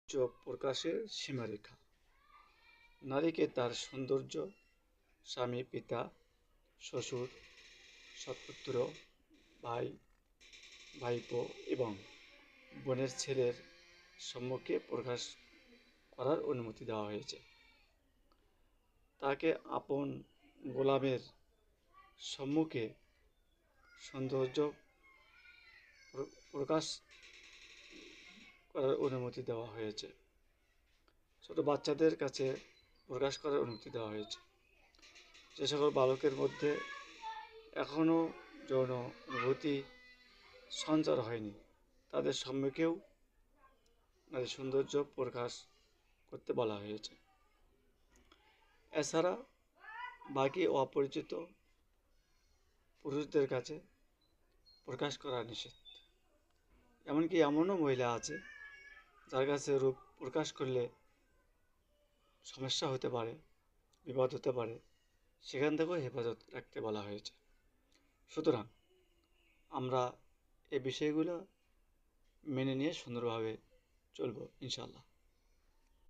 চোখ প্রকাশের সীমারেখা। নারীকে তার সৌন্দর্য স্বামী, পিতা, শ্বশুর, সৎপুত্র, ভাই, ভাইপো এবং বোনের ছেলের সম্মুখে প্রকাশ করার অনুমতি দেওয়া হয়েছে। তাকে আপন গোলামের সম্মুখে সৌন্দর্য প্রকাশ করার অনুমতি দেওয়া হয়েছে। ছোট বাচ্চাদের কাছে প্রকাশ করার অনুমতি দেওয়া হয়েছে। যে সকল বালকের মধ্যে এখনও যৌন অনুভূতি সঞ্চার হয়নি, তাদের সম্মুখেও নারী সৌন্দর্য প্রকাশ করতে বলা হয়েছে। এছাড়া বাকি অপরিচিত পুরুষদের কাছে প্রকাশ করা নিষেধ। এমনকি এমনও মহিলা আছে যার কাছে রূপ প্রকাশ করলে সমস্যা হতে পারে, বিপদ হতে পারে, সেখান থেকেও হেফাজত রাখতে বলা হয়েছে। সুতরাং আমরা এই বিষয়গুলো মেনে নিয়ে সুন্দরভাবে চলব ইনশাআল্লাহ।